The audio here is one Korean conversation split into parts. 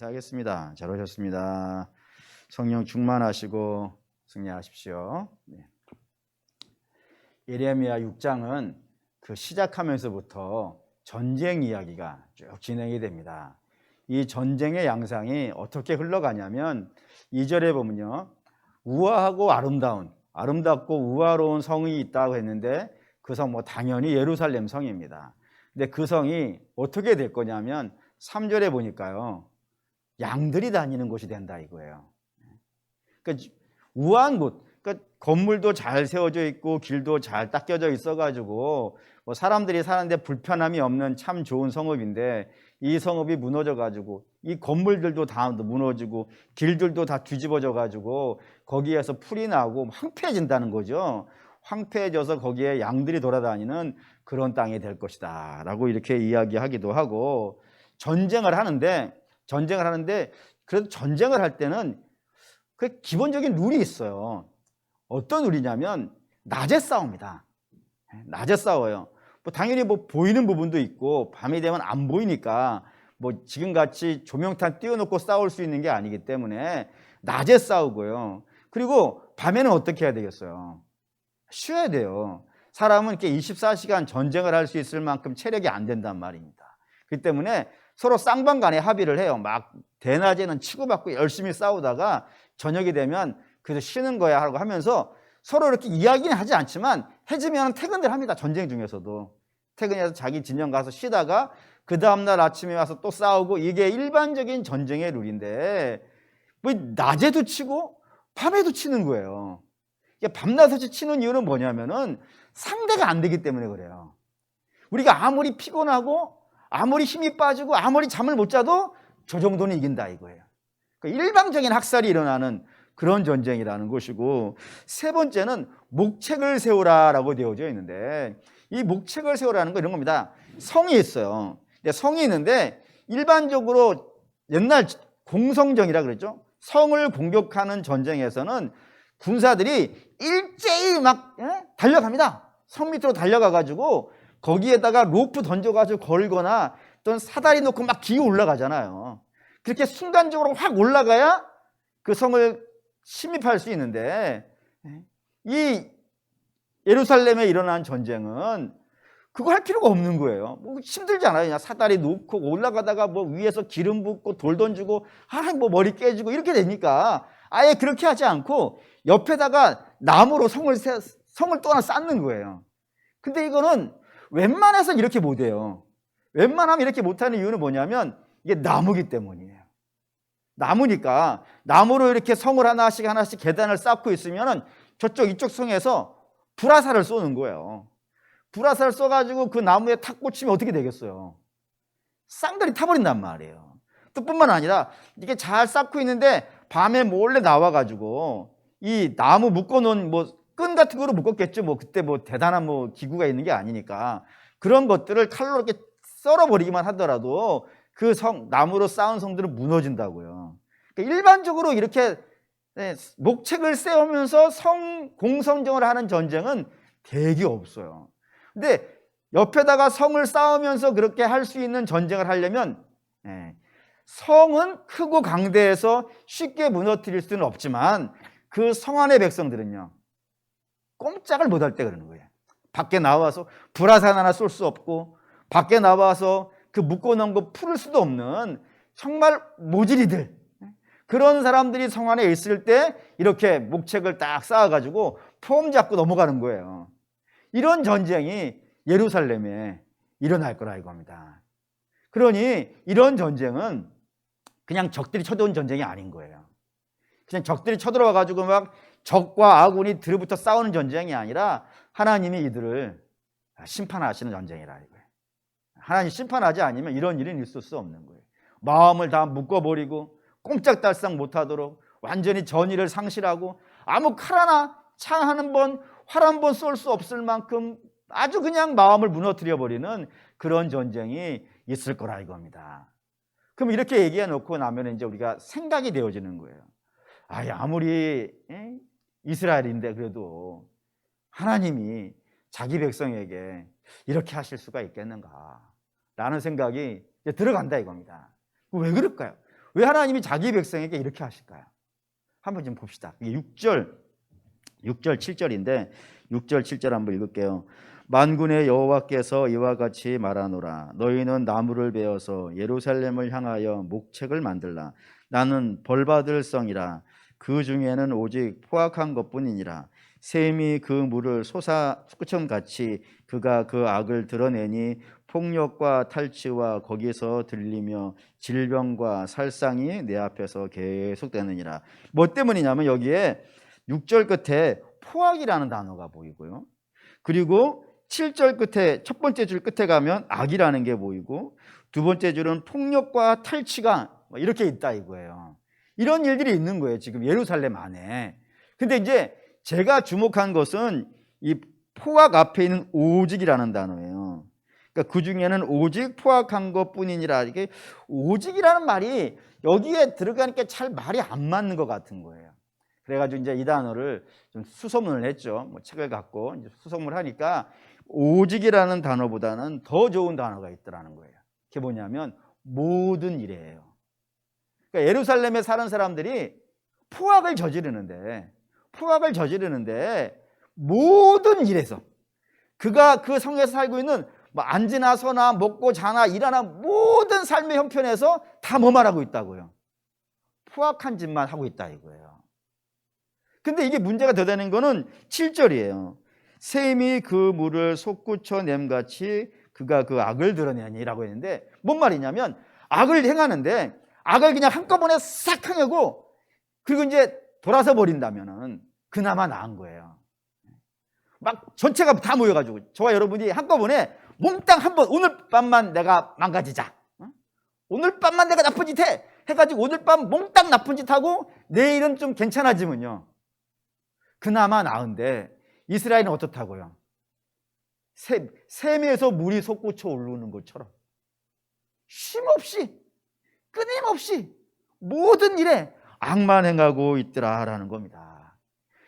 인사하겠습니다. 잘 오셨습니다. 성령 충만하시고 승리하십시오. 네. 예레미야 6장은 그 시작하면서부터 전쟁 이야기가 쭉 진행이 됩니다. 이 전쟁의 양상이 어떻게 흘러가냐면 2절에 보면요, 우아하고 아름답고 우아로운 성이 있다고 했는데 그 성 당연히 예루살렘 성입니다. 근데 그 성이 어떻게 될 거냐면 3절에 보니까요, 양들이 다니는 곳이 된다 이거예요. 그러니까 우아한 곳, 그러니까 건물도 잘 세워져 있고 길도 잘 닦여져 있어가지고 사람들이 사는데 불편함이 없는 참 좋은 성읍인데, 이 성읍이 무너져가지고 이 건물들도 다 무너지고 길들도 다 뒤집어져가지고 거기에서 풀이 나고 황폐해진다는 거죠. 황폐해져서 거기에 양들이 돌아다니는 그런 땅이 될 것이다 라고 이렇게 이야기하기도 하고, 전쟁을 하는데 그래도 전쟁을 할 때는 그 기본적인 룰이 있어요. 어떤 룰이냐면 낮에 싸웁니다. 낮에 싸워요. 당연히 보이는 부분도 있고 밤이 되면 안 보이니까 지금같이 조명탄 띄워놓고 싸울 수 있는 게 아니기 때문에 낮에 싸우고요. 그리고 밤에는 어떻게 해야 되겠어요? 쉬어야 돼요. 사람은 이렇게 24시간 전쟁을 할 수 있을 만큼 체력이 안 된단 말입니다. 그렇기 때문에 서로 쌍방간에 합의를 해요. 대낮에는 치고받고 열심히 싸우다가 저녁이 되면 그래서 쉬는 거야 하고 하면서 서로 이렇게 이야기는 하지 않지만 해지면 퇴근들 합니다. 전쟁 중에서도 퇴근해서 자기 진영 가서 쉬다가 그 다음날 아침에 와서 또 싸우고, 이게 일반적인 전쟁의 룰인데 낮에도 치고 밤에도 치는 거예요. 밤낮없이 치는 이유는 뭐냐면은 상대가 안 되기 때문에 그래요. 우리가 아무리 피곤하고 아무리 힘이 빠지고 아무리 잠을 못 자도 저 정도는 이긴다 이거예요. 그러니까 일방적인 학살이 일어나는 그런 전쟁이라는 것이고, 세 번째는 목책을 세우라라고 되어져 있는데, 이 목책을 세우라는 거 이런 겁니다. 성이 있어요. 성이 있는데 일반적으로 옛날 공성전이라 그랬죠. 성을 공격하는 전쟁에서는 군사들이 일제히 달려갑니다. 성 밑으로 달려가가지고 거기에다가 로프 던져가지고 걸거나 또는 사다리 놓고 기어 올라가잖아요. 그렇게 순간적으로 확 올라가야 그 성을 침입할 수 있는데, 이 예루살렘에 일어난 전쟁은 그거 할 필요가 없는 거예요. 힘들잖아요. 그냥 사다리 놓고 올라가다가 위에서 기름 붓고 돌 던지고 머리 깨지고 이렇게 되니까 아예 그렇게 하지 않고 옆에다가 나무로 성을 또 하나 쌓는 거예요. 근데 이거는 웬만해서 이렇게 못해요. 웬만하면 이렇게 못하는 이유는 뭐냐면 이게 나무기 때문이에요. 나무니까 나무로 이렇게 성을 하나씩 계단을 쌓고 있으면 이쪽 성에서 불화살을 쏘는 거예요. 불화살을 쏘가지고 그 나무에 탁 꽂히면 어떻게 되겠어요? 쌍들이 타버린단 말이에요. 또 뿐만 아니라 이게 잘 쌓고 있는데 밤에 몰래 나와가지고 이 나무 묶어놓은 끈 같은 거로 묶었겠죠. 그때 대단한 기구가 있는 게 아니니까 그런 것들을 칼로 이렇게 썰어버리기만 하더라도 그 나무로 쌓은 성들은 무너진다고요. 그러니까 일반적으로 이렇게 목책을 세우면서 공성전을 하는 전쟁은 대개 없어요. 근데 옆에다가 성을 쌓으면서 그렇게 할 수 있는 전쟁을 하려면 성은 크고 강대해서 쉽게 무너뜨릴 수는 없지만 그 성 안의 백성들은요, 꼼짝을 못할 때 그러는 거예요. 밖에 나와서 불화살 하나 쏠 수 없고 밖에 나와서 그 묶어놓은 거 풀을 수도 없는 정말 모질이들, 그런 사람들이 성 안에 있을 때 이렇게 목책을 딱 쌓아가지고 폼 잡고 넘어가는 거예요. 이런 전쟁이 예루살렘에 일어날 거라 이겁니다. 그러니 이런 전쟁은 그냥 적들이 쳐들어온 전쟁이 아닌 거예요. 그냥 적들이 쳐들어와가지고 적과 아군이 들부터 싸우는 전쟁이 아니라 하나님이 이들을 심판하시는 전쟁이라 이거예요. 하나님 심판하지 않으면 이런 일은 있을 수 없는 거예요. 마음을 다 묶어버리고 꼼짝달싹 못하도록 완전히 전의를 상실하고 아무 칼 하나, 창 한 번, 활 한 번 쏠 수 없을 만큼 아주 그냥 마음을 무너뜨려버리는 그런 전쟁이 있을 거라 이겁니다. 그럼 이렇게 얘기해 놓고 나면 이제 우리가 생각이 되어지는 거예요. 아무리 이스라엘인데 그래도 하나님이 자기 백성에게 이렇게 하실 수가 있겠는가 라는 생각이 이제 들어간다 이겁니다. 왜 그럴까요? 왜 하나님이 자기 백성에게 이렇게 하실까요? 한번 좀 봅시다. 이게 6절 7절인데 6절 7절 한번 읽을게요. 만군의 여호와께서 이와 같이 말하노라. 너희는 나무를 베어서 예루살렘을 향하여 목책을 만들라. 나는 벌받을 성이라. 그 중에는 오직 포악한 것뿐이니라. 샘이 그 물을 솟구청같이 그가 그 악을 드러내니 폭력과 탈취와 거기서 들리며 질병과 살상이 내 앞에서 계속되느니라. 뭐 때문이냐면 여기에 6절 끝에 포악이라는 단어가 보이고요. 그리고 7절 끝에 첫 번째 줄 끝에 가면 악이라는 게 보이고 두 번째 줄은 폭력과 탈취가 이렇게 있다 이거예요. 이런 일들이 있는 거예요. 지금 예루살렘 안에. 근데 이제 제가 주목한 것은 이 포악 앞에 있는 오직이라는 단어예요. 그러니까 그 중에는 오직 포악한 것뿐이니라. 이게 오직이라는 말이 여기에 들어가니까 잘 말이 안 맞는 것 같은 거예요. 그래가지고 이제 이 단어를 좀 수소문을 했죠. 뭐 책을 갖고 이제 수소문을 하니까 오직이라는 단어보다는 더 좋은 단어가 있더라는 거예요. 그게 뭐냐면 모든 일이에요. 그러니까 예루살렘에 사는 사람들이 포악을 저지르는데 모든 일에서 그가 그 성에서 살고 있는 뭐 앉으나 서나 먹고 자나 일하나 모든 삶의 형편에서 다 뭐 말하고 있다고요? 포악한 짓만 하고 있다 이거예요. 근데 이게 문제가 더 되는 거는 7절이에요. 샘이 그 물을 솟구쳐 냄같이 그가 그 악을 드러내니라고 했는데 뭔 말이냐면 악을 행하는데 악을 그냥 한꺼번에 싹 행하고 그리고 이제 돌아서 버린다면은 그나마 나은 거예요. 막 전체가 다 모여가지고 저와 여러분이 한꺼번에 몽땅 한번 오늘 밤만 내가 망가지자, 오늘 밤만 내가 나쁜 짓 해가지고 오늘 밤 몽땅 나쁜 짓 하고 내일은 좀 괜찮아지면요 그나마 나은데 이스라엘은 어떻다고요? 샘에서 물이 솟구쳐 오르는 것처럼 쉼없이 끊임없이 모든 일에 악만 행하고 있더라라는 겁니다.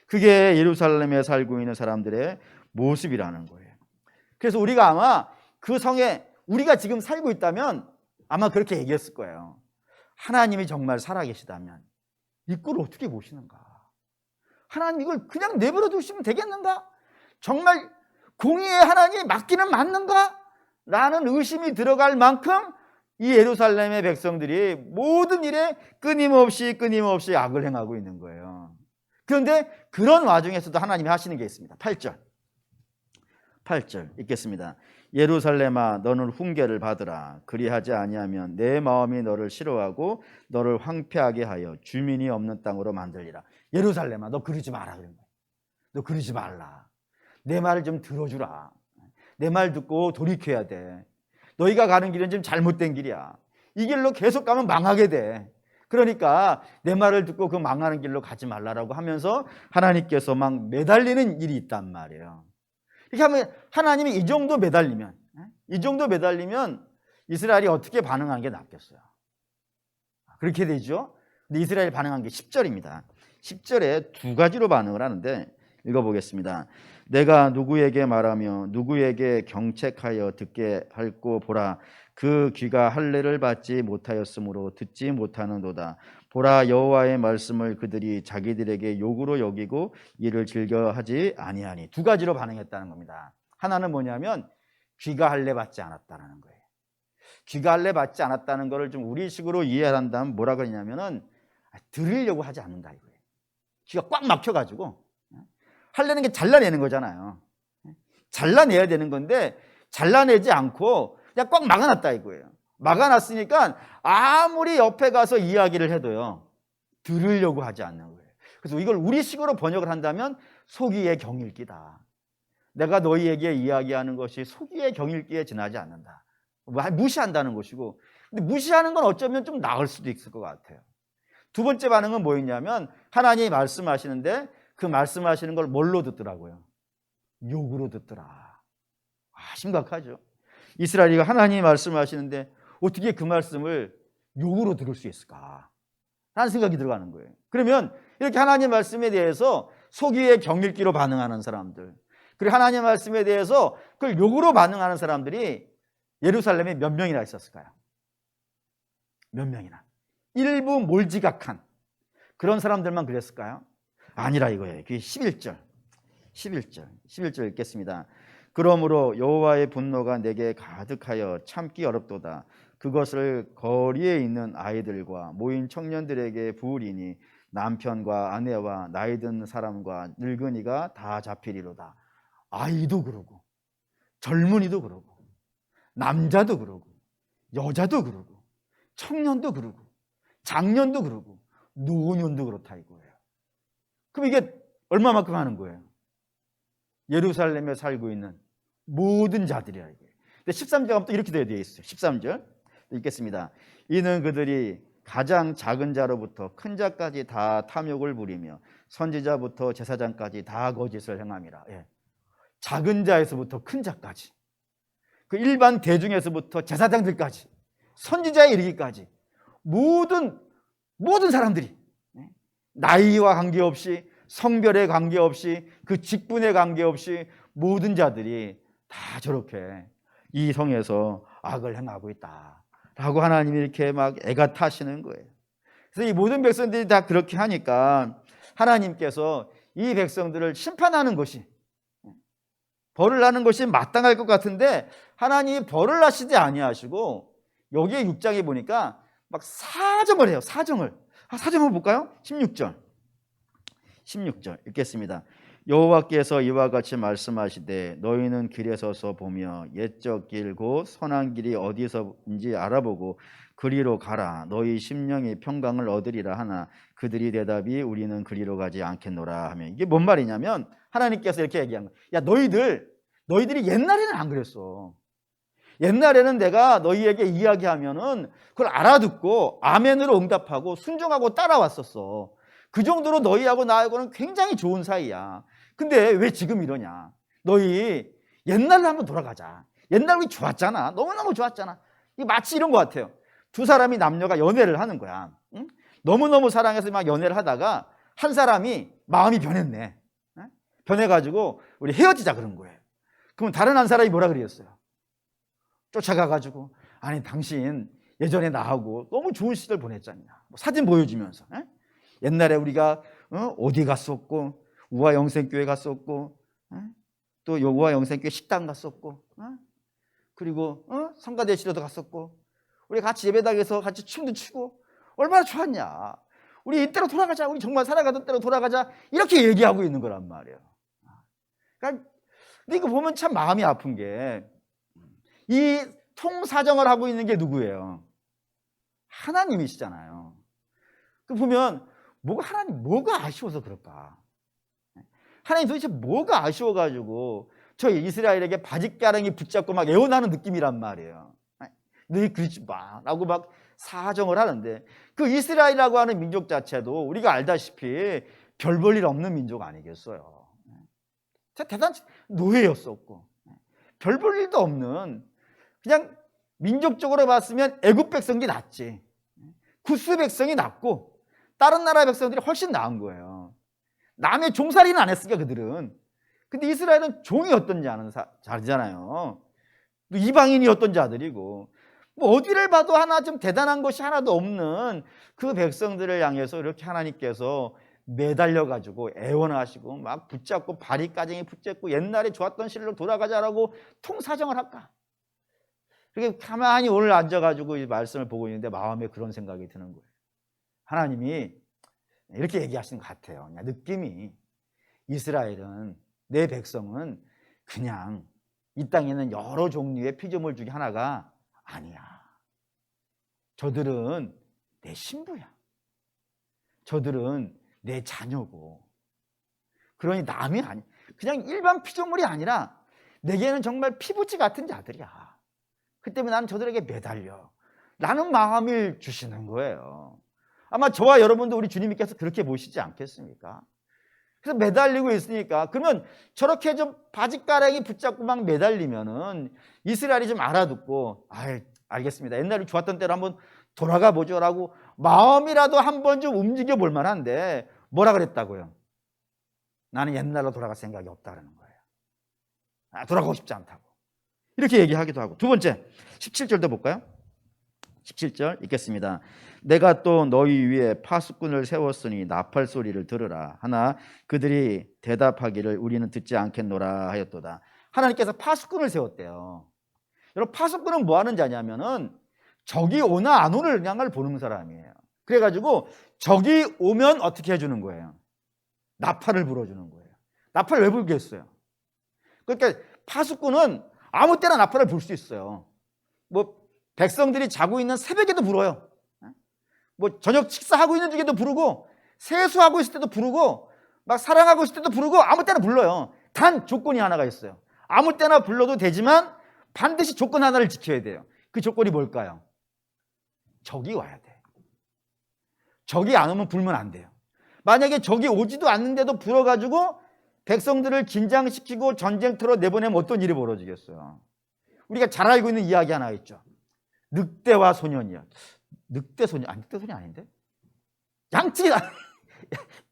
그게 예루살렘에 살고 있는 사람들의 모습이라는 거예요. 그래서 우리가 아마 그 성에 우리가 지금 살고 있다면 아마 그렇게 얘기했을 거예요. 하나님이 정말 살아계시다면 이 꼴을 어떻게 보시는가? 하나님 이걸 그냥 내버려 두시면 되겠는가? 정말 공의의 하나님이 맞기는 맞는가? 라는 의심이 들어갈 만큼 이 예루살렘의 백성들이 모든 일에 끊임없이 악을 행하고 있는 거예요. 그런데 그런 와중에서도 하나님이 하시는 게 있습니다. 8절 읽겠습니다. 예루살렘아 너는 훈계를 받으라. 그리하지 아니하면 내 마음이 너를 싫어하고 너를 황폐하게 하여 주민이 없는 땅으로 만들리라. 예루살렘아 너 그러지 마라. 너 그러지 말라. 내 말을 좀 들어주라. 내 말 듣고 돌이켜야 돼. 너희가 가는 길은 지금 잘못된 길이야. 이 길로 계속 가면 망하게 돼. 그러니까 내 말을 듣고 그 망하는 길로 가지 말라라고 하면서 하나님께서 막 매달리는 일이 있단 말이에요. 이렇게 하면 하나님이 이 정도 매달리면 이스라엘이 어떻게 반응하는 게 낫겠어요? 그렇게 되죠. 근데 이스라엘이 반응한 게 10절입니다. 10절에 두 가지로 반응을 하는데 읽어보겠습니다. 내가 누구에게 말하며 누구에게 경책하여 듣게 할꼬 보라. 그 귀가 할례를 받지 못하였으므로 듣지 못하는도다. 보라 여호와의 말씀을 그들이 자기들에게 욕으로 여기고 이를 즐겨하지 아니하니. 두 가지로 반응했다는 겁니다. 하나는 뭐냐면 귀가 할례 받지 않았다는 거예요. 귀가 할례 받지 않았다는 것을 좀 우리식으로 이해한다면 뭐라 그러냐면은 들으려고 하지 않는다 이거예요. 귀가 꽉 막혀가지고 할례는 게 잘라내는 거잖아요. 잘라내야 되는 건데 잘라내지 않고 그냥 꽉 막아놨다 이거예요. 막아놨으니까 아무리 옆에 가서 이야기를 해도요 들으려고 하지 않는 거예요. 그래서 이걸 우리식으로 번역을 한다면 속이의 경읽기다. 내가 너희에게 이야기하는 것이 속이의 경읽기에 지나지 않는다. 무시한다는 것이고, 근데 무시하는 건 어쩌면 좀 나을 수도 있을 것 같아요. 두 번째 반응은 뭐였냐면 하나님이 말씀하시는데 그 말씀하시는 걸 뭘로 듣더라고요? 욕으로 듣더라. 심각하죠. 이스라엘이 하나님이 말씀하시는데 어떻게 그 말씀을 욕으로 들을 수 있을까? 라는 생각이 들어가는 거예요. 그러면 이렇게 하나님 말씀에 대해서 속이의 경읽기로 반응하는 사람들, 그리고 하나님 말씀에 대해서 그걸 욕으로 반응하는 사람들이 예루살렘에 몇 명이나 있었을까요? 몇 명이나? 일부 몰지각한 그런 사람들만 그랬을까요? 아니라 이거예요. 그게 11절 읽겠습니다. 그러므로 여호와의 분노가 내게 가득하여 참기 어렵도다. 그것을 거리에 있는 아이들과 모인 청년들에게 부으리니 남편과 아내와 나이든 사람과 늙은이가 다 잡히리로다. 아이도 그러고 젊은이도 그러고 남자도 그러고 여자도 그러고 청년도 그러고 장년도 그러고 노년도 그렇다 이거예요. 그럼 이게 얼마만큼 하는 거예요? 예루살렘에 살고 있는 모든 자들이야 이게. 근데 13절 가면 또 이렇게 되어 있어요. 13절 읽겠습니다. 이는 그들이 가장 작은 자로부터 큰 자까지 다 탐욕을 부리며 선지자부터 제사장까지 다 거짓을 행함이라. 예. 작은 자에서부터 큰 자까지, 그 일반 대중에서부터 제사장들까지, 선지자에 이르기까지 모든 사람들이 나이와 관계없이, 성별에 관계없이, 그 직분에 관계없이 모든 자들이 다 저렇게 이 성에서 악을 행하고 있다라고 하나님이 이렇게 막 애가 타시는 거예요. 그래서 이 모든 백성들이 다 그렇게 하니까 하나님께서 이 백성들을 심판하는 것이, 벌을 하는 것이 마땅할 것 같은데 하나님이 벌을 하시지 아니하시고 여기에 6장에 보니까 막 사정을 해요. 사정을 볼까요? 16절 읽겠습니다. 여호와께서 이와 같이 말씀하시되 너희는 길에 서서 보며 옛적 길 곧 선한 길이 어디서인지 알아보고 그리로 가라. 너희 심령이 평강을 얻으리라 하나 그들이 대답이 우리는 그리로 가지 않겠노라 하면, 이게 뭔 말이냐면 하나님께서 이렇게 얘기한 거예요. 야, 너희들이 옛날에는 안 그랬어. 옛날에는 내가 너희에게 이야기하면은 그걸 알아듣고 아멘으로 응답하고 순종하고 따라왔었어. 그 정도로 너희하고 나하고는 굉장히 좋은 사이야. 근데 왜 지금 이러냐? 너희 옛날로 한번 돌아가자. 옛날 우리 좋았잖아. 너무너무 좋았잖아. 이 마치 이런 것 같아요. 두 사람이 남녀가 연애를 하는 거야. 응? 너무너무 사랑해서 막 연애를 하다가 한 사람이 마음이 변했네. 응? 변해가지고 우리 헤어지자 그런 거예요. 그럼 다른 한 사람이 뭐라 그랬어요? 쫓아가가지고 아니 당신 예전에 나하고 너무 좋은 시절 보냈잖냐. 뭐 사진 보여주면서 옛날에 우리가 어디 갔었고 우화 영생교회 갔었고 또 우화 영생교회 식당 갔었고 그리고 성가대실에도 갔었고 우리 같이 예배당에서 같이 춤도 추고 얼마나 좋았냐. 우리 이때로 돌아가자. 우리 정말 살아가던 때로 돌아가자. 이렇게 얘기하고 있는 거란 말이에요. 그러니까 근데 이거 보면 참 마음이 아픈 게 이 통사정을 하고 있는 게 누구예요? 하나님이시잖아요. 그 보면 하나님 뭐가 아쉬워서 그럴까? 하나님 도대체 뭐가 아쉬워가지고 저 이스라엘에게 바짓가랑이 붙잡고 막 애원하는 느낌이란 말이에요. 너희 그러지 마 라고 막 사정을 하는데, 그 이스라엘이라고 하는 민족 자체도 우리가 알다시피 별 볼 일 없는 민족 아니겠어요. 대단히 노예였었고 별 볼 일도 없는, 그냥 민족적으로 봤으면 애굽 백성이 낫지, 구스 백성이 낫고 다른 나라 백성들이 훨씬 나은 거예요. 남의 종살이는 안 했으니까 그들은. 근데 이스라엘은 종이었던 자잖아요. 이방인이었던 자들이고 뭐 어디를 봐도 하나 좀 대단한 것이 하나도 없는 그 백성들을 향해서 이렇게 하나님께서 매달려가지고 애원하시고 막 붙잡고 바리까지 붙잡고 옛날에 좋았던 시절로 돌아가자라고 통사정을 할까? 그렇게 가만히 오늘 앉아가지고 이 말씀을 보고 있는데 마음에 그런 생각이 드는 거예요. 하나님이 이렇게 얘기하시는 것 같아요. 그냥 느낌이, 이스라엘은, 내 백성은 그냥 이 땅에 있는 여러 종류의 피조물 중에 하나가 아니야. 저들은 내 신부야. 저들은 내 자녀고. 그러니 남이 아니, 그냥 일반 피조물이 아니라 내게는 정말 피부치 같은 자들이야. 그 때문에 나는 저들에게 매달려 라는 마음을 주시는 거예요. 아마 저와 여러분도 우리 주님께서 그렇게 보시지 않겠습니까? 그래서 매달리고 있으니까, 그러면 저렇게 좀 바짓가랑이 붙잡고 막 매달리면은 이스라엘이 좀 알아듣고, 알겠습니다. 옛날에 좋았던 때로 한번 돌아가 보죠라고 마음이라도 한번 좀 움직여 볼 만한데, 뭐라 그랬다고요? 나는 옛날로 돌아갈 생각이 없다는 거예요. 돌아가고 싶지 않다고. 이렇게 얘기하기도 하고. 두 번째, 17절도 볼까요? 17절 읽겠습니다. 내가 또 너희 위에 파수꾼을 세웠으니 나팔 소리를 들으라 하나 그들이 대답하기를 우리는 듣지 않겠노라 하였도다. 하나님께서 파수꾼을 세웠대요. 여러분, 파수꾼은 뭐 하는 자냐면은 적이 오나 안 오는 양을 보는 사람이에요. 그래가지고 적이 오면 어떻게 해주는 거예요? 나팔을 불어주는 거예요. 나팔을 왜 불겠어요? 그러니까 파수꾼은 아무 때나 나팔을 불 수 있어요. 뭐 백성들이 자고 있는 새벽에도 불어요. 뭐 저녁 식사하고 있는 중에도 부르고, 세수하고 있을 때도 부르고, 막 사랑하고 있을 때도 부르고, 아무 때나 불러요. 단 조건이 하나가 있어요. 아무 때나 불러도 되지만 반드시 조건 하나를 지켜야 돼요. 그 조건이 뭘까요? 적이 와야 돼. 적이 안 오면 불면 안 돼요. 만약에 적이 오지도 않는데도 불어가지고 백성들을 긴장시키고 전쟁터로 내보내면 어떤 일이 벌어지겠어요? 우리가 잘 알고 있는 이야기 하나 있죠. 늑대와 소년 이야기. 늑대 소년, 늑대 소년 아닌데?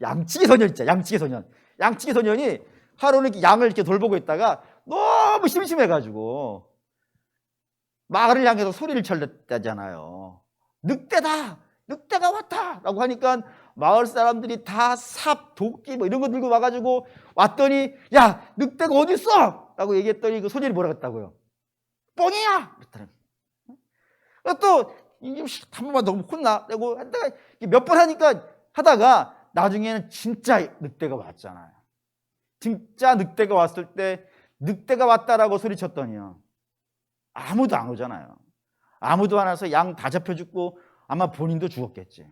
양치기 소년 있죠. 양치기 소년. 양치기 소년이 하루는 이렇게 양을 이렇게 돌보고 있다가 너무 심심해가지고 마을을 향해서 소리를 쳤다잖아요. 늑대다! 늑대가 왔다! 라고 하니까 마을 사람들이 다 삽, 도끼 뭐 이런 거 들고 와가지고 왔더니 야! 늑대가 어디 있어? 라고 얘기했더니 그 소년이 뭐라고 했다고요? 뻥이야! 그랬더니 또 한 번만 더 혼나? 라고 몇 번 하다가 나중에는 진짜 늑대가 왔잖아요. 진짜 늑대가 왔을 때 늑대가 왔다라고 소리쳤더니요. 아무도 안 오잖아요. 아무도 안 와서 양 다 잡혀 죽고 아마 본인도 죽었겠지.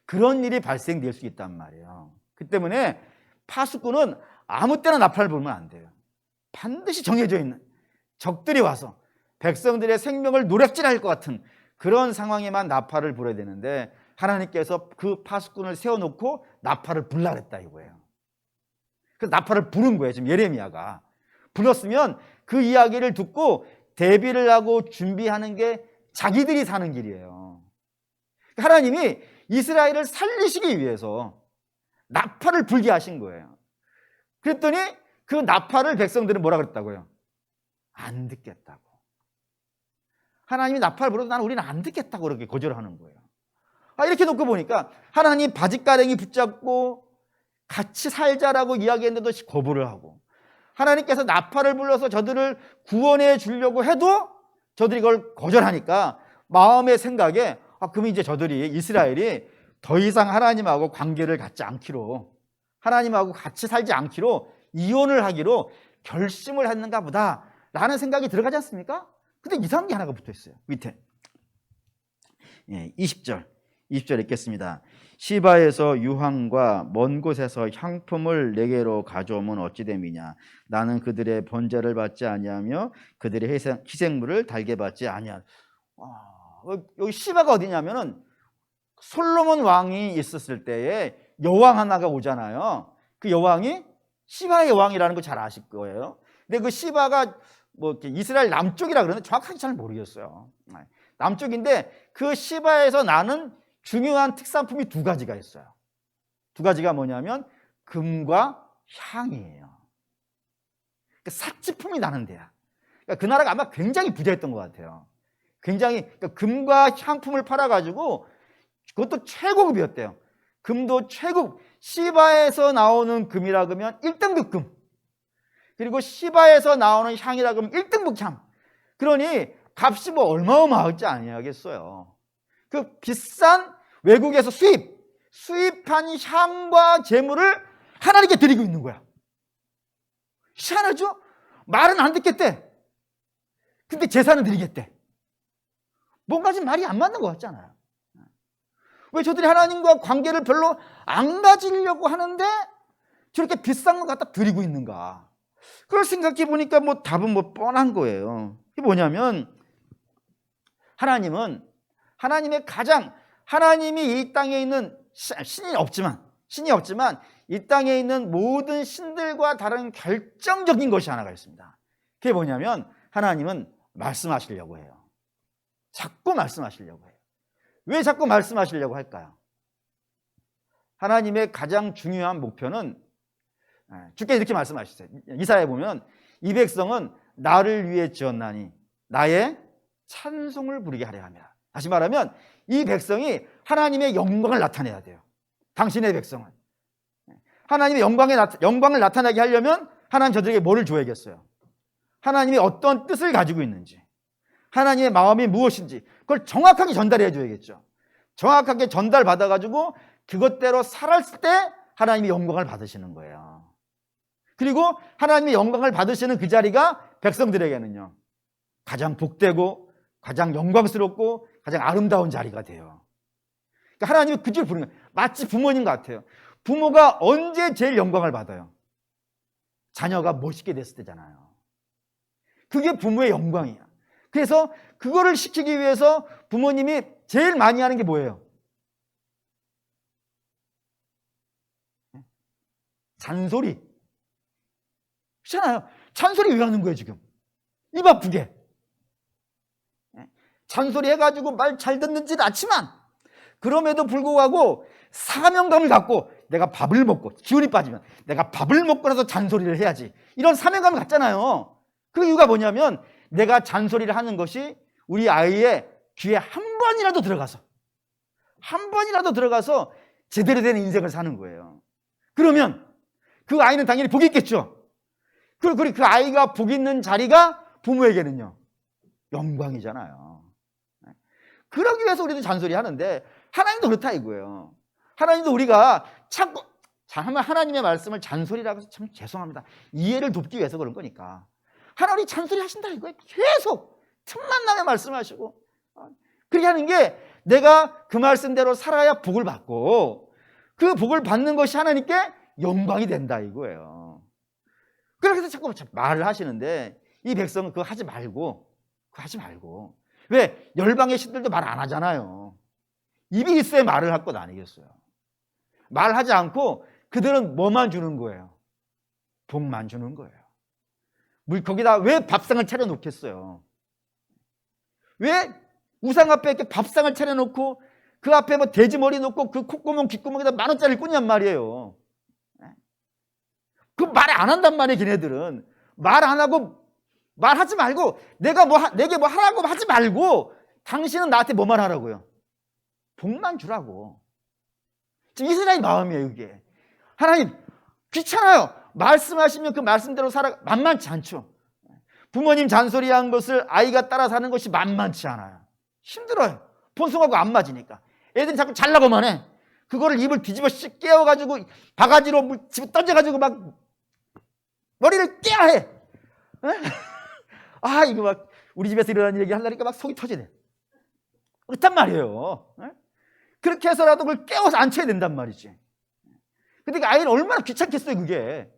그런 일이 발생될 수 있단 말이에요. 그 때문에 파수꾼은 아무 때나 나팔을 불면 안 돼요. 반드시 정해져 있는 적들이 와서 백성들의 생명을 노략질할 것 같은 그런 상황에만 나팔을 불어야 되는데 하나님께서 그 파수꾼을 세워놓고 나팔을 불라 그랬다 이거예요. 그래서 나팔을 부른 거예요. 지금 예레미야가. 불렀으면 그 이야기를 듣고 대비를 하고 준비하는 게 자기들이 사는 길이에요. 하나님이 이스라엘을 살리시기 위해서 나팔을 불게 하신 거예요. 그랬더니 그 나팔을 백성들은 뭐라 그랬다고요? 안 듣겠다고. 하나님이 나팔을 불어도 나는 우리는 안 듣겠다고 그렇게 거절하는 거예요. 이렇게 놓고 보니까 하나님 바짓가랭이 붙잡고 같이 살자라고 이야기했는데도 거부를 하고 하나님께서 나팔을 불러서 저들을 구원해 주려고 해도 저들이 이걸 거절하니까 마음의 생각에 그러면 이제 저들이 이스라엘이 더 이상 하나님하고 관계를 갖지 않기로 하나님하고 같이 살지 않기로 이혼을 하기로 결심을 했는가 보다 라는 생각이 들어가지 않습니까? 근데 이상한 게 하나가 붙어 있어요. 밑에 20절 읽겠습니다. 시바에서 유황과 먼 곳에서 향품을 내게로 가져오면 어찌 됨이냐. 나는 그들의 번제를 받지 아니하며 그들의 희생물을 달게 받지 아니하. 여기 시바가 어디냐면은 솔로몬 왕이 있었을 때에 여왕 하나가 오잖아요. 그 여왕이 시바의 여왕이라는 거 잘 아실 거예요. 근데 그 시바가 뭐 이스라엘 남쪽이라 그러는데 정확하게 잘 모르겠어요. 남쪽인데 그 시바에서 나는 중요한 특산품이 두 가지가 있어요. 두 가지가 뭐냐면 금과 향이에요. 그러니까 사치품이 나는 데야. 그러니까 그 나라가 아마 굉장히 부자였던 것 같아요. 굉장히 그러니까 금과 향품을 팔아가지고 그것도 최고급이었대요. 금도 최고급. 시바에서 나오는 금이라 그러면 1등급 금. 그리고 시바에서 나오는 향이라 그러면 1등급 향. 그러니 값이 뭐 얼마어마하지 아니하겠어요. 그 비싼 외국에서 수입한 향과 재물을 하나님께 드리고 있는 거야. 희한하죠? 말은 안 듣겠대. 근데 제사는 드리겠대. 뭔가 좀 말이 안 맞는 것 같잖아요. 왜 저들이 하나님과 관계를 별로 안 가지려고 하는데 저렇게 비싼 거 갖다 드리고 있는가? 그걸 생각해 보니까 뭐 답은 뭐 뻔한 거예요. 이게 뭐냐면 하나님은 하나님이 이 땅에 있는 신이 없지만 이 땅에 있는 모든 신들과 다른 결정적인 것이 하나가 있습니다. 그게 뭐냐면 하나님은 말씀하시려고 해요. 자꾸 말씀하시려고 해요. 왜 자꾸 말씀하시려고 할까요? 하나님의 가장 중요한 목표는 주께서 이렇게 말씀하셨어요. 이사야에 보면 이 백성은 나를 위해 지었나니 나의 찬송을 부르게 하려 합니다. 다시 말하면 이 백성이 하나님의 영광을 나타내야 돼요. 당신의 백성은 하나님의 영광을 나타나게 하려면 하나님 저들에게 뭐를 줘야겠어요? 하나님이 어떤 뜻을 가지고 있는지, 하나님의 마음이 무엇인지 그걸 정확하게 전달해 줘야겠죠. 정확하게 전달받아가지고 그것대로 살았을 때 하나님이 영광을 받으시는 거예요. 그리고 하나님의 영광을 받으시는 그 자리가 백성들에게는요, 가장 복되고 가장 영광스럽고 가장 아름다운 자리가 돼요. 그러니까 하나님이 그 줄 부르는 거예요. 마치 부모님 같아요. 부모가 언제 제일 영광을 받아요? 자녀가 멋있게 됐을 때잖아요. 그게 부모의 영광이야. 그래서 그거를 시키기 위해서 부모님이 제일 많이 하는 게 뭐예요? 잔소리. 그렇잖아요. 잔소리 왜 하는 거예요 지금? 입 아프게. 잔소리 해가지고 말 잘 듣는지는 않지만 그럼에도 불구하고 사명감을 갖고 내가 밥을 먹고 기운이 빠지면 내가 밥을 먹고 나서 잔소리를 해야지, 이런 사명감을 갖잖아요. 그 이유가 뭐냐면 내가 잔소리를 하는 것이 우리 아이의 귀에 한 번이라도 들어가서 제대로 된 인생을 사는 거예요. 그러면 그 아이는 당연히 복이 있겠죠. 그리고 그 아이가 복 있는 자리가 부모에게는요 영광이잖아요. 그러기 위해서 우리도 잔소리 하는데 하나님도 그렇다 이거예요. 하나님도 우리가 자꾸 하나님의 말씀을 잔소리라고 해서 참 죄송합니다, 이해를 돕기 위해서 그런 거니까 하나님이 잔소리 하신다 이거예요. 계속 틈만 나면 말씀하시고, 그렇게 하는 게 내가 그 말씀대로 살아야 복을 받고 그 복을 받는 것이 하나님께 영광이 된다 이거예요. 그렇게 해서 자꾸 말을 하시는데 이 백성은 그거 하지 말고 왜? 열방의 신들도 말 안 하잖아요. 입이 있어야 말을 할 것 아니겠어요. 말하지 않고 그들은 뭐만 주는 거예요? 복만 주는 거예요. 거기다 왜 밥상을 차려놓겠어요? 왜 우상 앞에 이렇게 밥상을 차려놓고 그 앞에 뭐 돼지머리 놓고 그 콧구멍 귓구멍에다 10,000원짜리를 꽂냔 말이에요. 그 말 안 한단 말이에요. 걔네들은 말 안 하고 말하지 말고 내게 뭐 하라고 하지 말고 당신은 나한테 뭐만 하라고요? 복만 주라고. 지금 이스라엘 마음이에요 이게. 하나님 귀찮아요. 말씀하시면 그 말씀대로 살아. 만만치 않죠. 부모님 잔소리한 것을 아이가 따라 사는 것이 만만치 않아요. 힘들어요. 본성하고 안 맞으니까. 애들이 자꾸 잘나고만 해. 그거를 입을 뒤집어 깨워가지고 바가지로 집어 던져가지고 막 머리를 깨야 해. 아 이거 막 우리 집에서 일어나는 얘기 하려니까 막 속이 터지네. 그렇단 말이에요. 그렇게 해서라도 그걸 깨워서 앉혀야 된단 말이지. 근데 그 아이는 얼마나 귀찮겠어요 그게.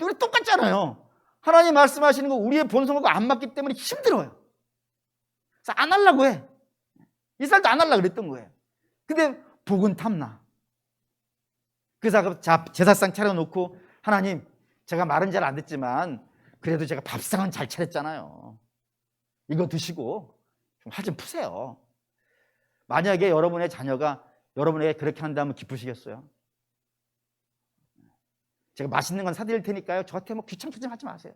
우리 똑같잖아요. 하나님 말씀하시는 거 우리의 본성하고 안 맞기 때문에 힘들어요. 그래서 안 하려고 해. 이스라엘도 안 하려고 그랬던 거예요. 근데 복은 탐나. 그래서 제사상 차려놓고 하나님 제가 말은 잘 안 듣지만 그래도 제가 밥상은 잘 차렸잖아요. 이거 드시고 좀 화 좀 푸세요. 만약에 여러분의 자녀가 여러분에게 그렇게 한다면 기쁘시겠어요? 제가 맛있는 건 사드릴 테니까요 저한테 뭐 귀찮게 좀 하지 마세요.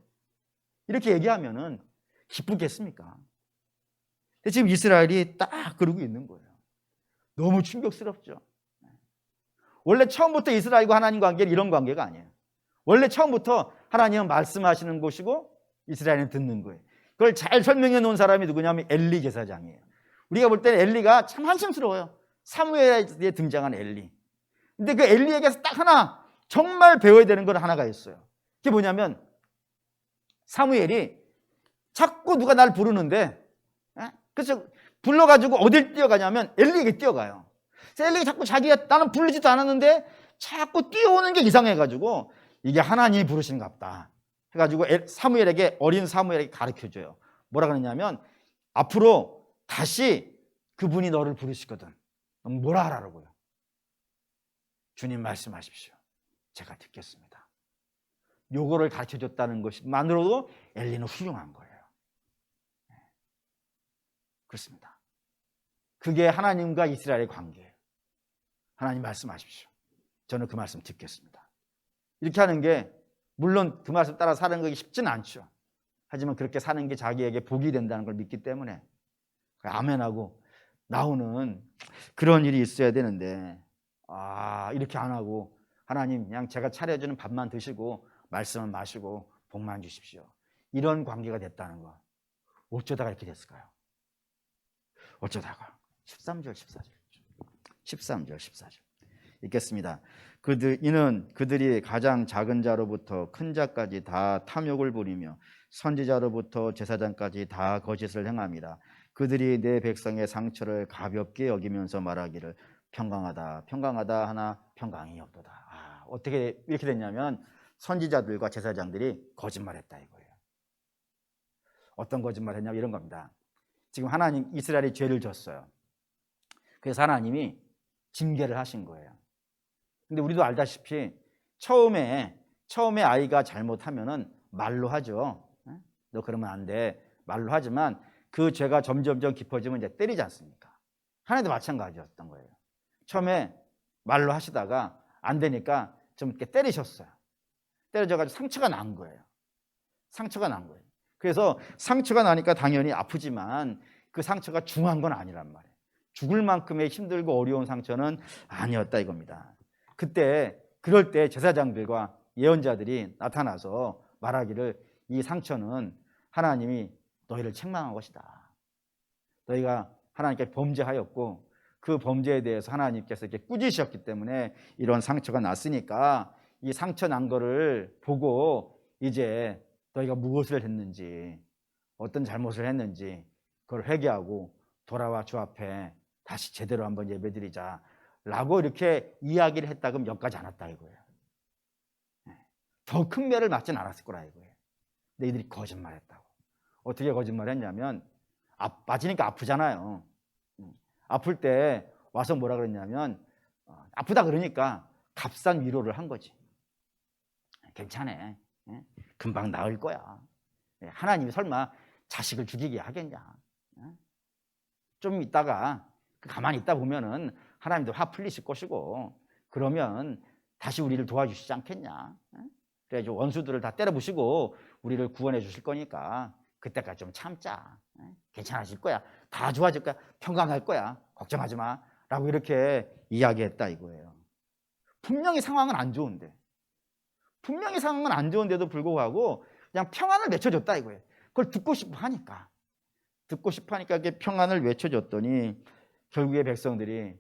이렇게 얘기하면은 기쁘겠습니까? 근데 지금 이스라엘이 딱 그러고 있는 거예요. 너무 충격스럽죠. 원래 처음부터 이스라엘과 하나님 관계는 이런 관계가 아니에요. 원래 처음부터 하나님은 말씀하시는 곳이고 이스라엘은 듣는 거예요. 그걸 잘 설명해 놓은 사람이 누구냐면 엘리 제사장이에요. 우리가 볼 때는 엘리가 참 한심스러워요. 사무엘에 등장한 엘리. 근데 그 엘리에게서 딱 하나 정말 배워야 되는 건 하나가 있어요. 그게 뭐냐면 사무엘이 자꾸 누가 날 부르는데 그래서 불러가지고 어딜 뛰어가냐면 엘리에게 뛰어가요. 그래서 엘리가 자꾸 자기가 나는 부르지도 않았는데 자꾸 뛰어오는 게 이상해가지고 이게 하나님이 부르시는가 보다 해가지고 어린 사무엘에게 가르쳐줘요. 뭐라 그러냐면 앞으로 다시 그분이 너를 부르시거든 넌 뭐라 하라고요? 주님 말씀하십시오. 제가 듣겠습니다. 요거를 가르쳐줬다는 것만으로도 엘리는 훌륭한 거예요. 그렇습니다. 그게 하나님과 이스라엘의 관계예요. 하나님 말씀하십시오. 저는 그 말씀 듣겠습니다. 이렇게 하는 게 물론 그 말씀 따라 사는 것이 쉽지는 않죠. 하지만 그렇게 사는 게 자기에게 복이 된다는 걸 믿기 때문에 아멘하고 나오는 그런 일이 있어야 되는데, 이렇게 안 하고 하나님 그냥 제가 차려주는 밥만 드시고 말씀은 마시고 복만 주십시오, 이런 관계가 됐다는 거. 어쩌다가 이렇게 됐을까요? 어쩌다가. 13절 14절 13절 14절 읽겠습니다. 이는 그들이 가장 작은 자로부터 큰 자까지 다 탐욕을 부리며 선지자로부터 제사장까지 다 거짓을 행함이라. 그들이 내 백성의 상처를 가볍게 여기면서 말하기를 평강하다 평강하다 하나 평강이 없도다. 어떻게 이렇게 됐냐면 선지자들과 제사장들이 거짓말했다 이거예요. 어떤 거짓말 했냐면 이런 겁니다. 지금 하나님, 이스라엘이 죄를 졌어요. 그래서 하나님이 징계를 하신 거예요. 근데 우리도 알다시피 처음에 아이가 잘못하면은 말로 하죠. 너 그러면 안 돼, 말로 하지만 그 죄가 점점점 깊어지면 이제 때리지 않습니까? 하나님도 마찬가지였던 거예요. 처음에 말로 하시다가 안 되니까 좀 이렇게 때리셨어요. 때려져가지고 상처가 난 거예요. 상처가 난 거예요. 그래서 상처가 나니까 당연히 아프지만 그 상처가 중한 건 아니란 말이에요. 죽을 만큼의 힘들고 어려운 상처는 아니었다 이겁니다. 그럴 때 제사장들과 예언자들이 나타나서 말하기를 이 상처는 하나님이 너희를 책망한 것이다. 너희가 하나님께 범죄하였고 그 범죄에 대해서 하나님께서 이렇게 꾸짖으셨기 때문에 이런 상처가 났으니까 이 상처 난 거를 보고 이제 너희가 무엇을 했는지, 어떤 잘못을 했는지 그걸 회개하고 돌아와 주 앞에 다시 제대로 한번 예배드리자 라고 이렇게 이야기를 했다 그러면 여기까지 않았다 이거예요. 더 큰 매를 맞진 않았을 거라 이거예요. 근데 이들이 거짓말했다고. 어떻게 거짓말했냐면 맞으니까 아프잖아요. 아플 때 와서 뭐라 그랬냐면 아프다 그러니까 값싼 위로를 한 거지. 괜찮아, 금방 나을 거야. 하나님이 설마 자식을 죽이게 하겠냐. 좀 있다가 가만히 있다 보면은 하나님도 화 풀리실 것이고 그러면 다시 우리를 도와주시지 않겠냐. 그래서 원수들을 다 때려부시고 우리를 구원해 주실 거니까 그때까지 좀 참자. 괜찮아질 거야. 다 좋아질 거야. 평강할 거야. 걱정하지 마 라고 이렇게 이야기했다 이거예요. 분명히 상황은 안 좋은데, 분명히 상황은 안 좋은데도 불구하고 그냥 평안을 외쳐줬다 이거예요. 그걸 듣고 싶어 하니까 이렇게 평안을 외쳐줬더니 결국에 백성들이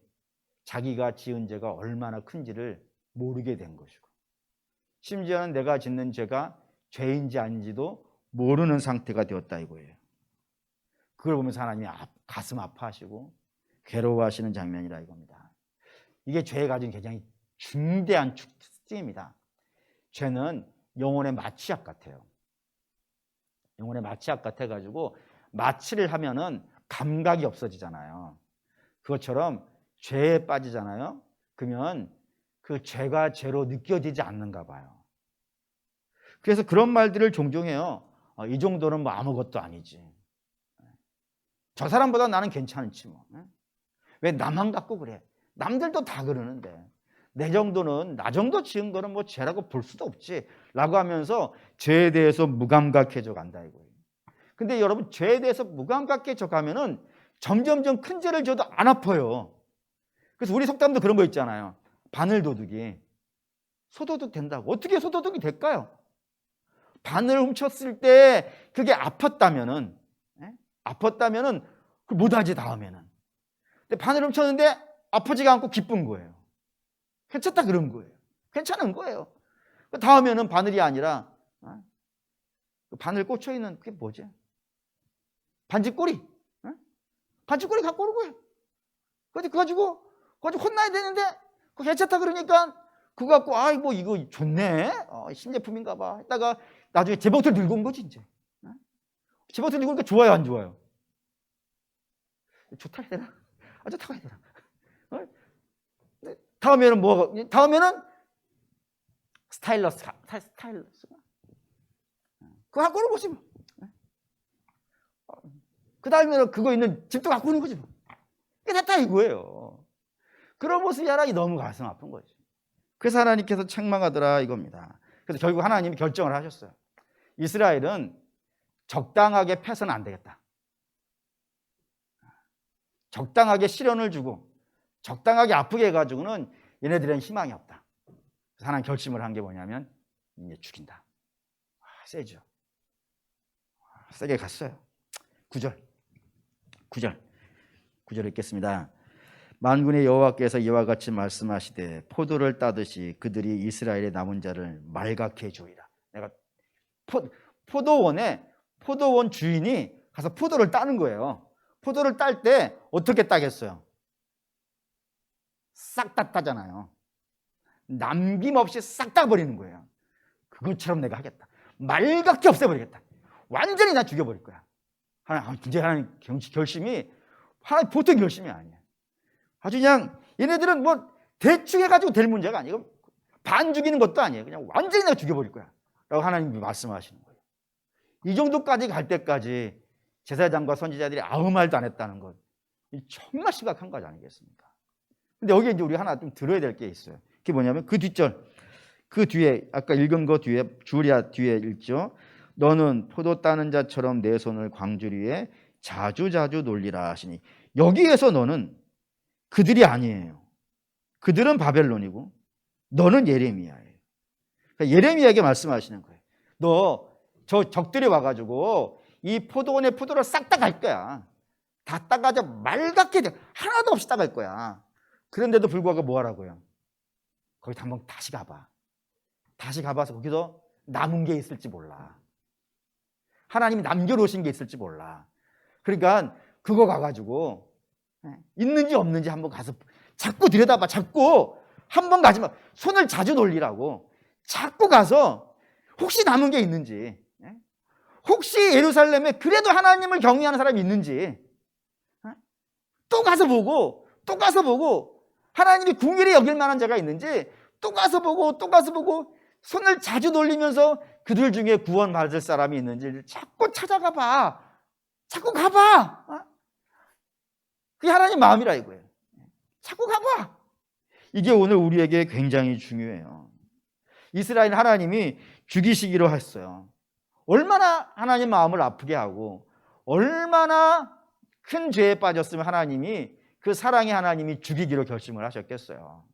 자기가 지은 죄가 얼마나 큰지를 모르게 된 것이고, 심지어는 내가 짓는 죄가 죄인지 아닌지도 모르는 상태가 되었다 이거예요. 그걸 보면서 하나님이 가슴 아파하시고 괴로워하시는 장면이라 이겁니다. 이게 죄에 가진 굉장히 중대한 특징입니다. 죄는 영혼의 마취약 같아요. 영혼의 마취약 같아가지고 마취를 하면은 감각이 없어지잖아요. 그것처럼 죄에 빠지잖아요. 그러면 그 죄가 죄로 느껴지지 않는가 봐요. 그래서 그런 말들을 종종 해요. 이 정도는 뭐 아무것도 아니지. 저 사람보다 나는 괜찮지 뭐. 왜 나만 갖고 그래? 남들도 다 그러는데 내 정도는, 나 정도 지은 거는 뭐 죄라고 볼 수도 없지 라고 하면서 죄에 대해서 무감각해져 간다 이거예요. 근데 여러분, 죄에 대해서 무감각해져 가면은 점점점 큰 죄를 져도 안 아파요. 그래서 우리 속담도 그런 거 있잖아요. 바늘도둑이 소도둑 된다고. 어떻게 소도둑이 될까요? 바늘 훔쳤을 때 그게 아팠다면은 그걸 못하지 다음에는. 근데 바늘 훔쳤는데 아프지가 않고 기쁜 거예요. 괜찮다 그런 거예요. 괜찮은 거예요. 다음에는 바늘이 아니라 바늘 꽂혀 있는 그게 뭐지? 반지꼬리. 반지꼬리 갖고 오는 거예요. 그거 가지고 혼나야 되는데 그거 괜찮다 그러니까 그거 갖고 뭐 이거 좋네. 신제품인가 봐 했다가 나중에 재봉틀 들고 온 거지 이제. 재봉틀 들고 오니까 좋아요 안 좋아요? 좋다 해야 되나? 좋다고 해야 되나? 다음에는 스타일러스가 그거 갖고 오는 거지 뭐. 그 다음에는 그거 있는 집도 갖고 오는 거지 뭐. 이게 됐다 이거예요. 그런 모습이 하나님 너무 가슴 아픈 거지. 그래서 하나님께서 책망하더라 이겁니다. 그래서 결국 하나님이 결정을 하셨어요. 이스라엘은 적당하게 패서는 안 되겠다. 적당하게 시련을 주고 적당하게 아프게 해가지고는 얘네들은 희망이 없다. 그래서 하나님 결심을 한 게 뭐냐면 이제 죽인다. 세죠. 세게 갔어요. 9절 읽겠습니다. 만군의 여호와께서 이와 같이 말씀하시되 포도를 따듯이 그들이 이스라엘의 남은 자를 말갛게 주리라. 내가 포도원 주인이 가서 포도를 따는 거예요. 포도를 딸 때 어떻게 따겠어요? 싹 다 따잖아요. 남김없이 싹 따버리는 거예요. 그것처럼 내가 하겠다. 말갛게 없애버리겠다. 완전히 다 죽여버릴 거야. 하나님 결심이 하나님 보통 결심이 아니에요. 아주 그냥 얘네들은 뭐 대충 해가지고 될 문제가 아니고 반 죽이는 것도 아니에요. 그냥 완전히 내가 죽여버릴 거야 라고 하나님이 말씀하시는 거예요. 이 정도까지 갈 때까지 제사장과 선지자들이 아무 말도 안 했다는 것, 정말 심각한 거 아니겠습니까? 근데 여기에 이제 우리 하나 좀 들어야 될 게 있어요. 그게 뭐냐면 그 뒷절, 그 뒤에 아까 읽은 거 뒤에 주리아 뒤에 읽죠. 너는 포도 따는 자처럼 내 손을 광주리에 자주자주 놀리라 하시니, 여기에서 너는 그들이 아니에요. 그들은 바벨론이고 너는 예레미야예요. 그러니까 예레미야에게 말씀하시는 거예요. 너 저 적들이 와가지고 이 포도원의 포도를 싹 다 갈 거야. 다 따가지고 말갛게 하나도 없이 따갈 거야. 그런데도 불구하고 뭐 하라고요? 거기 한번 다시 가봐. 다시 가봐서 거기서 남은 게 있을지 몰라. 하나님이 남겨놓으신 게 있을지 몰라. 그러니까 그거 가가지고 있는지 없는지 한번 가서 자꾸 들여다봐. 자꾸 한번 가지 마. 손을 자주 놀리라고. 자꾸 가서 혹시 남은 게 있는지, 혹시 예루살렘에 그래도 하나님을 경외하는 사람이 있는지 또 가서 보고, 또 가서 보고, 하나님이 궁일이 여길 만한 자가 있는지 또 가서 보고, 또 가서 보고, 손을 자주 돌리면서 그들 중에 구원 받을 사람이 있는지 자꾸 찾아가 봐. 자꾸 가봐. 그게 하나님 마음이라 이거예요. 자꾸 가봐. 이게 오늘 우리에게 굉장히 중요해요. 이스라엘 하나님이 죽이시기로 했어요. 얼마나 하나님 마음을 아프게 하고 얼마나 큰 죄에 빠졌으면 하나님이, 그 사랑의 하나님이 죽이기로 결심을 하셨겠어요.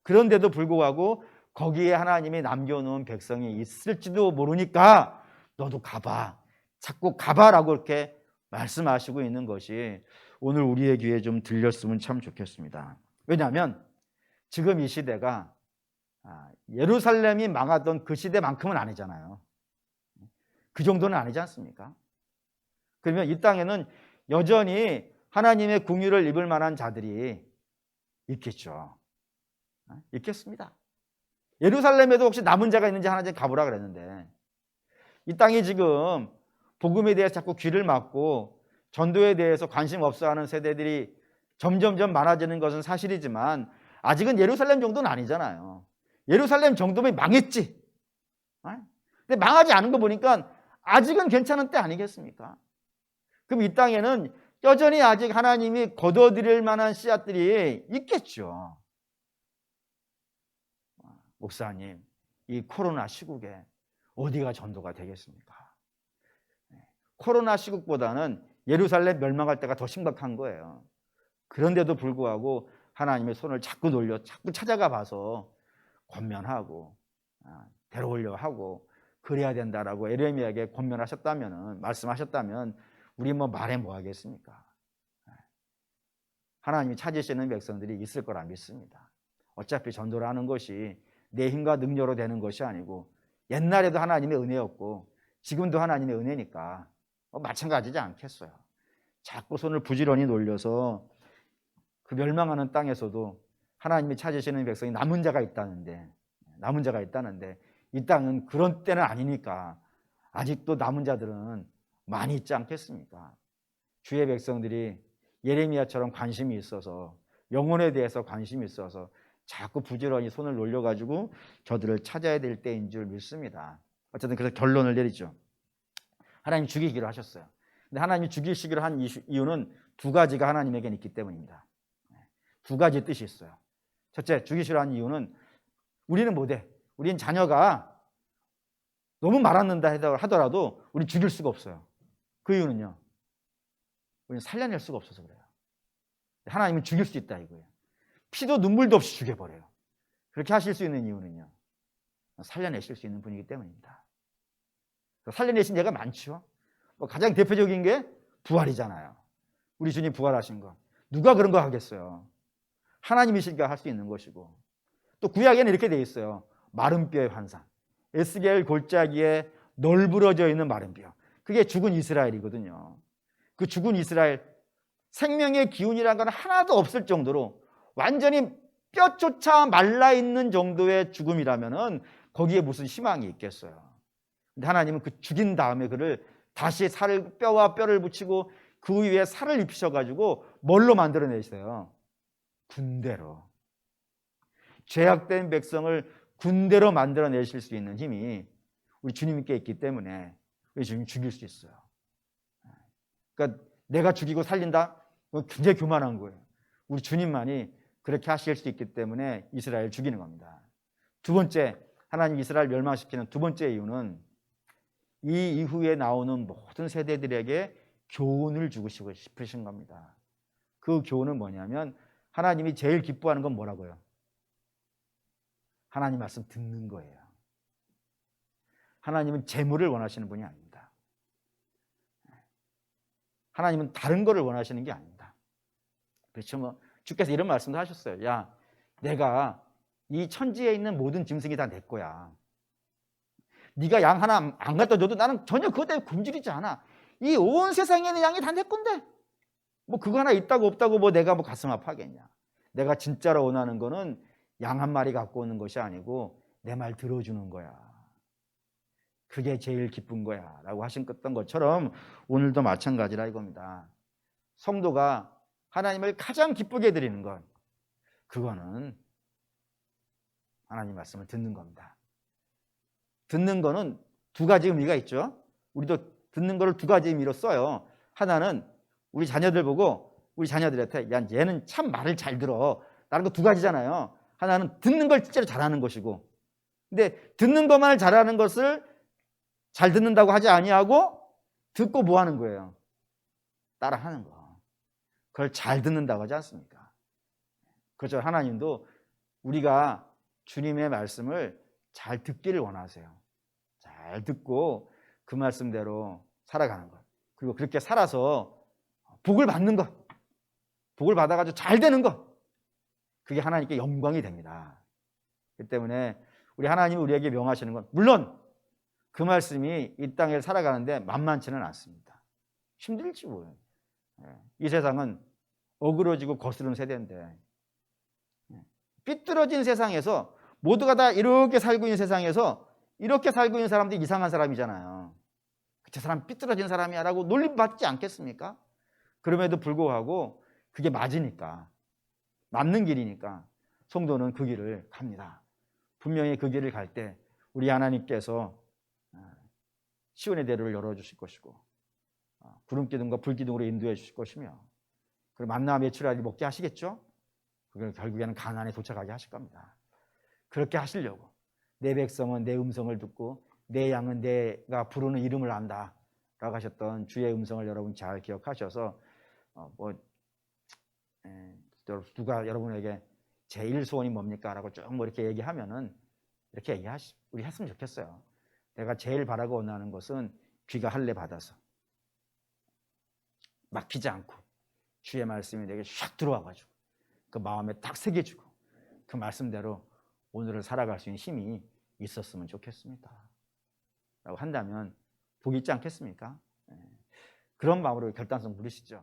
그런데도 불구하고 거기에 하나님이 남겨놓은 백성이 있을지도 모르니까 너도 가봐. 자꾸 가봐라고 이렇게 말씀하시고 있는 것이 오늘 우리의 귀에 좀 들렸으면 참 좋겠습니다. 왜냐하면 지금 이 시대가 예루살렘이 망하던 그 시대만큼은 아니잖아요. 그 정도는 아니지 않습니까? 그러면 이 땅에는 여전히 하나님의 궁유를 입을 만한 자들이 있겠죠. 있겠습니다. 예루살렘에도 혹시 남은 자가 있는지 하나님 가보라 그랬는데, 이 땅이 지금 복음에 대해서 자꾸 귀를 막고 전도에 대해서 관심 없어하는 세대들이 점점점 많아지는 것은 사실이지만 아직은 예루살렘 정도는 아니잖아요. 예루살렘 정도면 망했지. 근데 망하지 않은 거 보니까 아직은 괜찮은 때 아니겠습니까? 그럼 이 땅에는 여전히 아직 하나님이 거둬들일 만한 씨앗들이 있겠죠. 목사님, 이 코로나 시국에 어디가 전도가 되겠습니까? 코로나 시국보다는 예루살렘 멸망할 때가 더 심각한 거예요. 그런데도 불구하고 하나님의 손을 자꾸 놀려 자꾸 찾아가 봐서 권면하고 데려오려 하고 그래야 된다라고 예레미야에게 권면하셨다면, 말씀하셨다면 우리 뭐 말해 뭐 하겠습니까? 하나님이 찾으시는 백성들이 있을 거라 믿습니다. 어차피 전도를 하는 것이 내 힘과 능력으로 되는 것이 아니고 옛날에도 하나님의 은혜였고 지금도 하나님의 은혜니까 마찬가지지 않겠어요. 자꾸 손을 부지런히 놀려서 그 멸망하는 땅에서도 하나님이 찾으시는 백성이 남은 자가 있다는데 이 땅은 그런 때는 아니니까 아직도 남은 자들은 많이 있지 않겠습니까? 주의 백성들이 예레미야처럼 관심이 있어서, 영혼에 대해서 관심이 있어서 자꾸 부지런히 손을 놀려가지고 저들을 찾아야 될 때인 줄 믿습니다. 어쨌든 그래서 결론을 내리죠. 하나님 죽이기로 하셨어요. 근데 하나님이 죽이시기로 한 이유는 두 가지가 하나님에게는 있기 때문입니다. 두 가지 뜻이 있어요. 첫째, 죽이시기로 한 이유는 우리는 못해. 우리는 자녀가 너무 말았는다 하더라도 우리 죽일 수가 없어요. 그 이유는요, 우리는 살려낼 수가 없어서 그래요. 하나님은 죽일 수 있다 이거예요. 피도 눈물도 없이 죽여버려요. 그렇게 하실 수 있는 이유는요, 살려내실 수 있는 분이기 때문입니다. 살려내신 예가 많죠. 가장 대표적인 게 부활이잖아요. 우리 주님 부활하신 거. 누가 그런 거 하겠어요? 하나님이시니까 할 수 있는 것이고, 또 구약에는 이렇게 돼 있어요. 마른 뼈의 환상. 에스겔 골짜기에 널브러져 있는 마른 뼈. 그게 죽은 이스라엘이거든요. 그 죽은 이스라엘, 생명의 기운이라는 건 하나도 없을 정도로 완전히 뼈조차 말라 있는 정도의 죽음이라면은 거기에 무슨 희망이 있겠어요. 근데 하나님은 그 죽인 다음에 그를 다시 뼈와 뼈를 붙이고 그 위에 살을 입히셔가지고 뭘로 만들어내세요? 군대로. 죄악된 백성을 군대로 만들어내실 수 있는 힘이 우리 주님께 있기 때문에 우리 주님 죽일 수 있어요. 그러니까 내가 죽이고 살린다? 그건 굉장히 교만한 거예요. 우리 주님만이 그렇게 하실 수 있기 때문에 이스라엘 죽이는 겁니다. 두 번째, 하나님 이스라엘 멸망시키는 두 번째 이유는 이 이후에 나오는 모든 세대들에게 교훈을 주고 싶으신 겁니다. 그 교훈은 뭐냐면 하나님이 제일 기뻐하는 건 뭐라고요? 하나님 말씀 듣는 거예요. 하나님은 재물을 원하시는 분이 아닙니다. 하나님은 다른 거를 원하시는 게 아닙니다. 그렇죠? 주께서 이런 말씀도 하셨어요. 야, 내가 이 천지에 있는 모든 짐승이 다 내 거야. 네가 양 하나 안 갖다 줘도 나는 전혀 그것 때문에 굶주리지 않아. 이 온 세상에 있는 양이 다 내 건데 그거 하나 있다고 없다고 내가 가슴 아파하겠냐. 내가 진짜로 원하는 거는 양 한 마리 갖고 오는 것이 아니고 내 말 들어주는 거야. 그게 제일 기쁜 거야 라고 하셨던 것처럼 오늘도 마찬가지라 이겁니다. 성도가 하나님을 가장 기쁘게 드리는 것, 그거는 하나님 말씀을 듣는 겁니다. 듣는 거는 두 가지 의미가 있죠. 우리도 듣는 거를 두 가지 의미로 써요. 하나는 우리 자녀들 보고 우리 자녀들한테 야, 얘는 참 말을 잘 들어 라는 거 두 가지잖아요. 하나는 듣는 걸 진짜로 잘하는 것이고, 근데 듣는 것만을 잘하는 것을 잘 듣는다고 하지 아니하고 듣고 뭐 하는 거예요? 따라하는 거. 그걸 잘 듣는다고 하지 않습니까? 그렇죠. 하나님도 우리가 주님의 말씀을 잘 듣기를 원하세요. 잘 듣고 그 말씀대로 살아가는 것. 그리고 그렇게 살아서 복을 받는 것. 복을 받아가지고 잘 되는 것. 그게 하나님께 영광이 됩니다. 그렇기 때문에 우리 하나님이 우리에게 명하시는 건, 물론 그 말씀이 이 땅에 살아가는데 만만치는 않습니다. 힘들지 뭐예요. 이 세상은 어그러지고 거스르는 세대인데, 삐뚤어진 세상에서 모두가 다 이렇게 살고 있는 세상에서 이렇게 살고 있는 사람들이 이상한 사람이잖아요. 저 사람 삐뚤어진 사람이야 라고 놀림받지 않겠습니까? 그럼에도 불구하고 그게 맞으니까, 맞는 길이니까 성도는 그 길을 갑니다. 분명히 그 길을 갈 때 우리 하나님께서 시온의 대로를 열어주실 것이고 구름기둥과 불기둥으로 인도해 주실 것이며, 그리고 만나 메추라기 먹게 하시겠죠? 그걸 결국에는 가나안에 도착하게 하실 겁니다. 그렇게 하시려고 내 백성은 내 음성을 듣고 내 양은 내가 부르는 이름을 안다 라고 하셨던 주의 음성을 여러분 잘 기억하셔서 누가 여러분에게 제일 소원이 뭡니까? 라고 쭉 이렇게 얘기하면은 이렇게 우리 했으면 좋겠어요. 내가 제일 바라고 원하는 것은 귀가 할례 받아서 막히지 않고 주의 말씀이 내게 샥 들어와가지고 그 마음에 딱 새겨주고 그 말씀대로 오늘을 살아갈 수 있는 힘이 있었으면 좋겠습니다 라고 한다면 복이 있지 않겠습니까? 그런 마음으로 결단성 부리시죠.